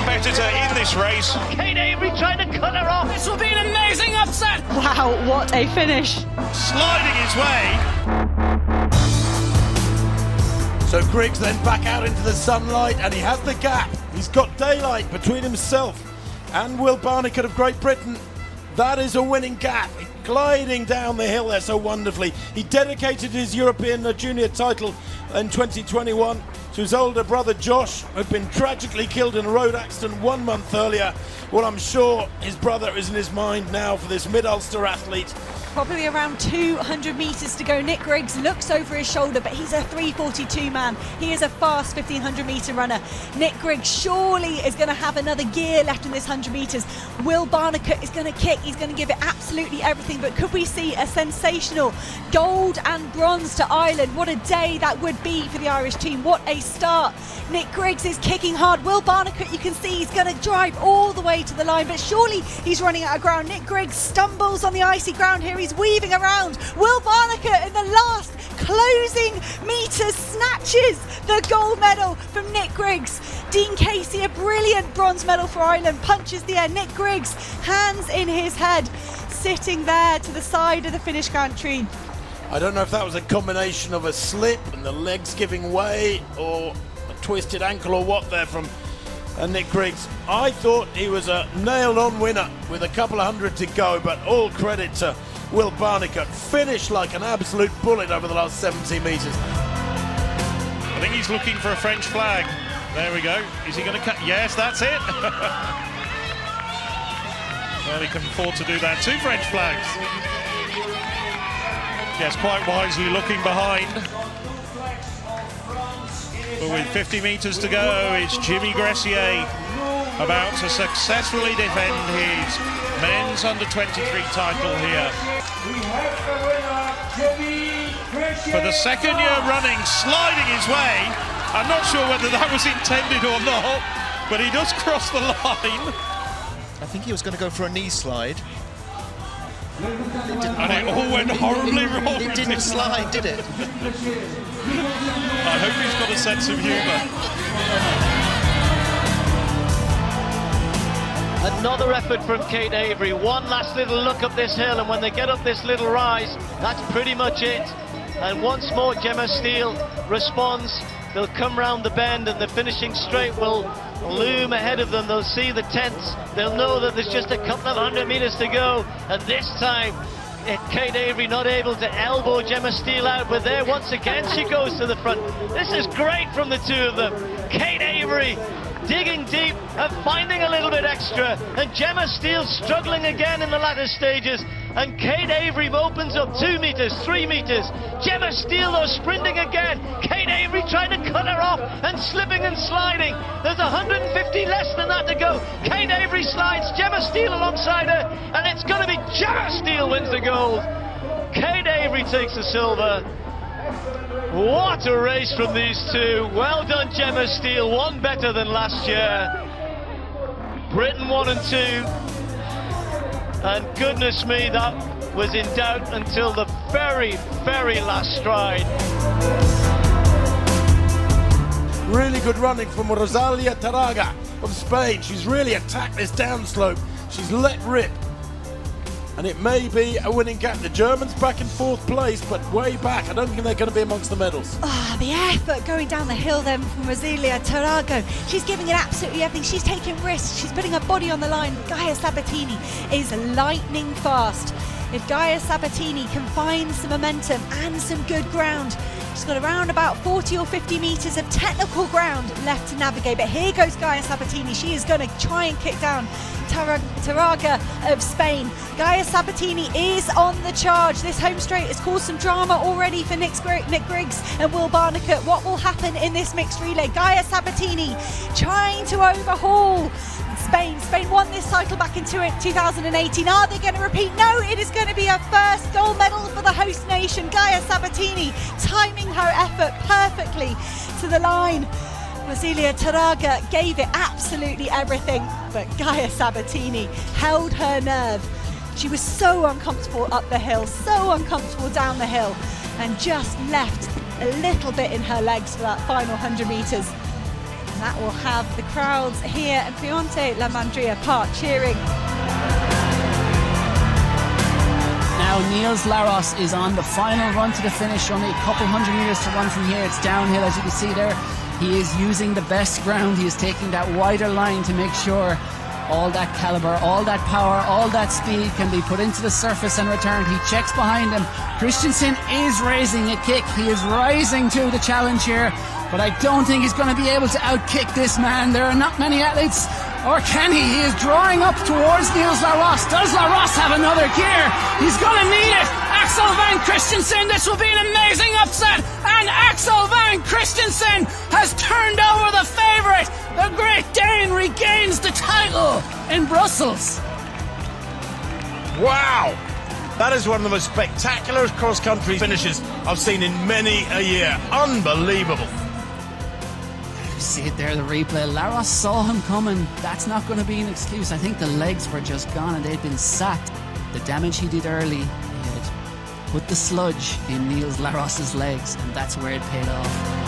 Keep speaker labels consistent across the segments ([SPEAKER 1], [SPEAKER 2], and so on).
[SPEAKER 1] competitor in this race.
[SPEAKER 2] Kate Avery trying to cut her off.
[SPEAKER 3] This will be an amazing upset.
[SPEAKER 4] Wow, what a finish.
[SPEAKER 1] Sliding his way.
[SPEAKER 5] So Griggs then back out into the sunlight, and he has the gap. He's got daylight between himself and Will Barnicoat of Great Britain. That is a winning gap. Gliding down the hill there so wonderfully. He dedicated his European junior title in 2021 to his older brother Josh, who had been tragically killed in a road accident 1 month earlier. Well, I'm sure his brother is in his mind now for this Mid-Ulster athlete.
[SPEAKER 4] Probably around 200 metres to go. Nick Griggs looks over his shoulder, but he's a 3:42 man. He is a fast 1500 metre runner. Nick Griggs surely is going to have another gear left in this 100 metres. Will Barnicoat is going to kick. He's going to give it absolutely everything. But could we see a sensational gold and bronze to Ireland? What a day that would be for the Irish team. What a start. Nick Griggs is kicking hard. Will Barnicoat, you can see he's going to drive all the way to the line, but surely he's running out of ground. Nick Griggs stumbles on the icy ground here. He's weaving around. Will Barnicoat in the last closing metres snatches the gold medal from Nick Griggs. Dean Casey, a brilliant bronze medal for Ireland, punches the air. Nick Griggs, hands in his head, sitting there to the side of the Finnish gantry.
[SPEAKER 5] I don't know if that was a combination of a slip and the legs giving way, or a twisted ankle, or what there from Nick Griggs. I thought he was a nailed-on winner with a couple of hundred to go, but all credit to Will Barnicoat. Finished like an absolute bullet over the last 70 metres.
[SPEAKER 1] I think he's looking for a French flag. There we go. Is he going to cut? Yes, that's it. Well, he can afford to do that. 2 French flags. Yes, quite wisely looking behind. But with 50 metres to go, it's Jimmy Gressier about to successfully defend his men's under-23 title here. For the second year running, sliding his way. I'm not sure whether that was intended or not, but he does cross the line.
[SPEAKER 6] I think he was going to go for a knee slide.
[SPEAKER 1] And it all went horribly wrong.
[SPEAKER 6] It didn't slide, did it?
[SPEAKER 1] I hope he's got a sense of humour.
[SPEAKER 2] Another effort from Kate Avery. One last little look up this hill, and when they get up this little rise, that's pretty much it. And once more Gemma Steele responds. They'll come round the bend, and the finishing straight will loom ahead of them. They'll see the tents. They'll know that there's just a couple of 100 metres to go, and this time Kate Avery not able to elbow Gemma Steele out, but there once again she goes to the front. This is great from the two of them. Kate Avery digging deep and finding a little bit extra, and Gemma Steele struggling again in the latter stages, and Kate Avery opens up 2 metres, 3 metres. Gemma Steele though sprinting again. Kate Avery trying to cut her off and slipping and sliding. There's 150 less than that to go. Kate Avery slides, Gemma Steele alongside her, and it's going to be Gemma Steele wins the gold. Kate Avery takes the silver. What a race from these two. Well done, Gemma Steele. One better than last year. Britain 1 and 2. And goodness me, that was in doubt until the very, very last stride.
[SPEAKER 5] Really good running from Rosalia Taraga of Spain. She's really attacked this downslope. She's let rip. And it may be a winning gap. The Germans back in 4th place, but way back. I don't think they're going to be amongst the medals.
[SPEAKER 4] The effort going down the hill then from Rosalia Tarago. She's giving it absolutely everything. She's taking risks. She's putting her body on the line. Gaia Sabbatini is lightning fast. If Gaia Sabbatini can find some momentum and some good ground, she's got around about 40 or 50 metres of technical ground left to navigate. But here goes Gaia Sabbatini. She is going to try and kick down Taraga of Spain. Gaia Sabbatini is on the charge. This home straight has caused some drama already for Nick Griggs and Will Barnicoat. What will happen in this mixed relay? Gaia Sabbatini trying to overhaul Spain. Spain won this title back in 2018. Are they going to repeat? No, it is going to be her first gold medal for the host nation. Gaia Sabbatini timing her effort perfectly to the line. Rosalia Taraga gave it absolutely everything, but Gaia Sabbatini held her nerve. She was so uncomfortable up the hill, so uncomfortable down the hill, and just left a little bit in her legs for that final 100 metres. that will have the crowds here at Piemonte La Mandria Park cheering.
[SPEAKER 3] Now Niels Laros is on the final run to the finish, only a couple hundred metres to run from here. It's downhill, as you can see there. He is using the best ground. He is taking that wider line to make sure all that calibre, all that power, all that speed can be put into the surface and returned. He checks behind him. Christensen is raising a kick. He is rising to the challenge here, but I don't think he's going to be able to outkick this man. There are not many athletes, or can he? He is drawing up towards Niels Laros. Does Laros have another gear? He's going to need it. Axel van Christensen, this will be an amazing upset, and Axel van Christensen has turned over the favourite. The Great Dane regains the title in Brussels.
[SPEAKER 5] Wow! That is one of the most spectacular cross-country finishes I've seen in many a year. Unbelievable.
[SPEAKER 3] You see it there, the replay. Laros saw him coming. That's not going to be an excuse. I think the legs were just gone and they'd been sacked. The damage he did early, he had put the sludge in Niels Laros's legs, and that's where it paid off.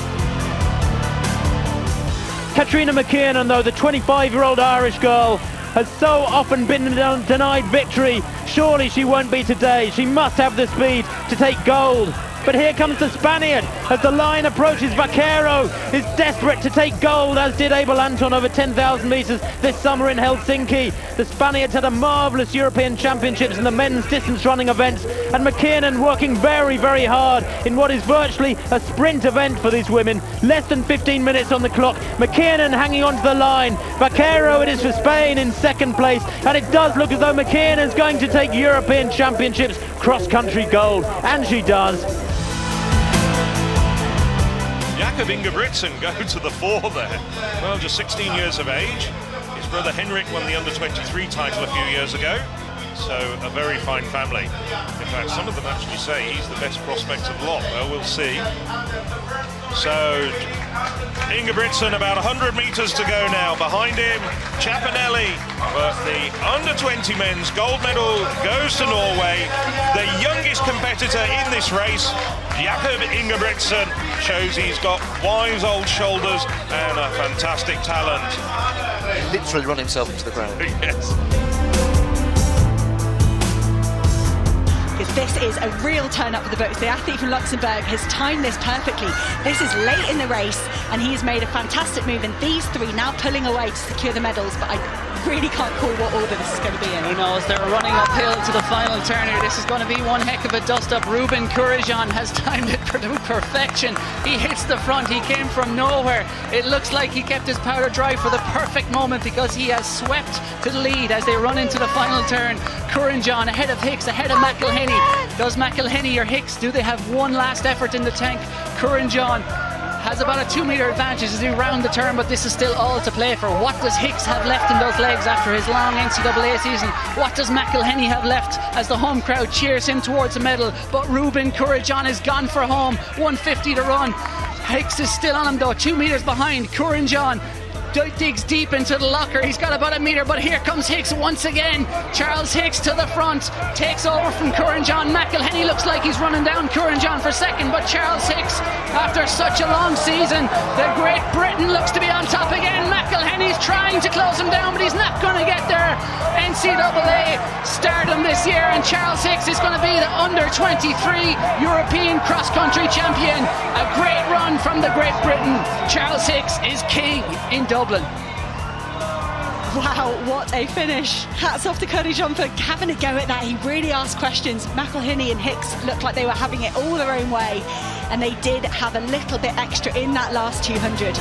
[SPEAKER 2] Katrina McKiernan, though, the 25-year-old Irish girl, has so often been denied victory. Surely she won't be today. She must have the speed to take gold. But here comes the Spaniard as the line approaches. Vaquero is desperate to take gold, as did Abel Anton over 10,000 metres this summer in Helsinki. The Spaniards had a marvellous European Championships in the men's distance running events, and McKiernan working very, very hard in what is virtually a sprint event for these women. Less than 15 minutes on the clock. McKiernan hanging onto the line. Vaquero, it is for Spain in second place, and it does look as though McKiernan's going to take European Championships cross-country gold, and she does.
[SPEAKER 1] Jakob Ingebrigtsen go to the fore there. Well, just 16 years of age. His brother Henrik won the under-23 title a few years ago. So a very fine family. In fact, some of them actually say he's the best prospect of lot. Well, we'll see. So Ingebrigtsen about 100 metres to go now. Behind him, Chapanelli. But the under-20 men's gold medal goes to Norway. The youngest competitor in this race, Jakob Ingebrigtsen, shows he's got wise old shoulders and a fantastic talent.
[SPEAKER 6] He literally run himself into the ground.
[SPEAKER 1] Yes.
[SPEAKER 4] Because this is a real turn up for the books. The athlete from Luxembourg has timed this perfectly. This is late in the race, and he's made a fantastic move, and these three now pulling away to secure the medals, but I really can't call what order this is going to be in.
[SPEAKER 3] Who knows? They're running uphill to the final turn here. This is going to be one heck of a dust-up. Ruben Courrejon has timed it to perfection. He hits the front. He came from nowhere. It looks like he kept his powder dry for the perfect moment, because he has swept to the lead as they run into the final turn. Courrejon ahead of Hicks, ahead of McElhinney. Does McElhinney or Hicks, do they have one last effort in the tank? Courrejon has about a 2-metre advantage as he round the turn, but this is still all to play for. What does Hicks have left in those legs after his long NCAA season? What does McElhinney have left as the home crowd cheers him towards a medal? But Ruben Courrejon is gone for home. 150 to run. Hicks is still on him though, 2 metres behind. Courrejon digs deep into the locker. He's got about a metre, but here comes Hicks once again. Charles Hicks to the front, takes over from Courrejon. McElhinney looks like he's running down Courrejon for second, but Charles Hicks, after such a long season, the Great Britain looks to be on top again. McElhinney's trying to close him down, but he's not going to get there. NCAA stardom this year, and Charles Hicks is going to be the under-23 European cross-country champion. A great run from the Great Britain. Charles Hicks is king in Dublin.
[SPEAKER 4] Wow, what a finish. Hats off to Courrejon for having a go at that. He really asked questions. McElhinney and Hicks looked like they were having it all their own way, and they did have a little bit extra in that last 200.